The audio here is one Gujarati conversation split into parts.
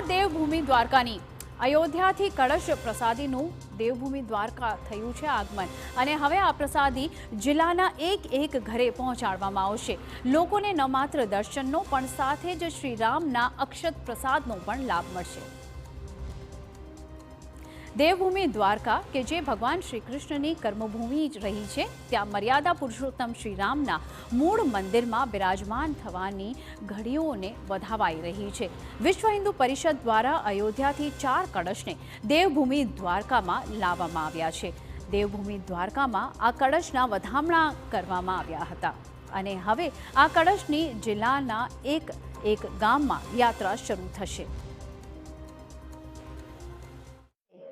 દેવભૂમિ દ્વારકાની અયોધ્યાથી કળશ પ્રસાદીનું દેવભૂમિ દ્વારકા થયું છે આગમન અને હવે આ પ્રસાદી જિલ્લાના એક ઘરે પહોંચાડવામાં આવશે। લોકોને ન માત્ર દર્શનનો પણ સાથે જ શ્રી રામના અક્ષત પ્રસાદનો પણ લાભ મળશે। દેવભૂમિ દ્વારકા કે જે ભગવાન શ્રી કૃષ્ણની કર્મભૂમિ રહી છે, ત્યાં મર્યાદા પુરુષોત્તમ શ્રી રામના મૂળ મંદિરમાં બિરાજમાન થવાની ઘડીઓને વધાવાઈ રહી છે। વિશ્વ હિન્દુ પરિષદ દ્વારા અયોધ્યાથી 4 કળશને દેવભૂમિ દ્વારકામાં લાવવામાં આવ્યા છે। દેવભૂમિ દ્વારકામાં આ કળશના વધામણા કરવામાં આવ્યા હતા અને હવે આ કળશની જિલ્લાના એક ગામમાં યાત્રા શરૂ થશે।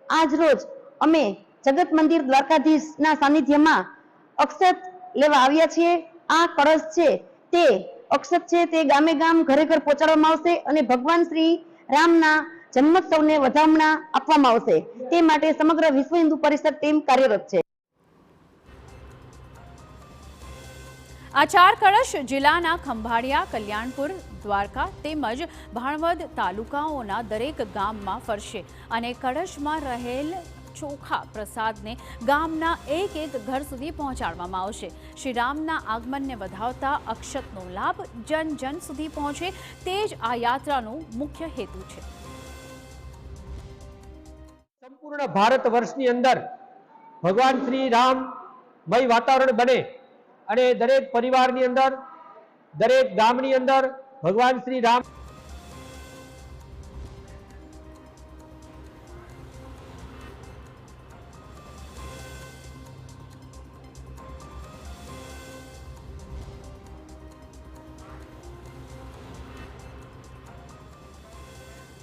आज रोज अमे जगत मंदिर द्वारकाधीश ना सानिध्यमां अक्षत लेवा आव्या छीए। आ कळश छे ते अक्षत छे ते गामे गाम घरे घर पहोंचाडवामां आवशे अने भगवान श्री रामना जन्मोत्सवने વધામણા આપવામાં આવશે। તે માટે સમગ્ર વિશ્વ હિન્દુ પરિષદ ટીમ કાર્યરત છે। આ 4 કળશ જિલ્લાના ખંભાળિયા, કલ્યાણપુર, દ્વારકા તેમજ ભાણવડ તાલુકાઓના દરેક ગામમાં ફરશે અને કળશમાં રહેલ ચોખા પ્રસાદને ગામના એક ઘર સુધી પહોંચાડવામાં આવશે। શ્રી રામના આગમનને વધાવતા અક્ષતનો લાભ જન જન સુધી પહોંચે તે જ આ યાત્રાનો મુખ્ય હેતુ છે। संपूर्ण भारत वर्षनी अंदर भगवान श्री राम मय वातावरण बने અને દરેક પરિવારની અંદર, દરેક ગામની અંદર ભગવાન શ્રી રામ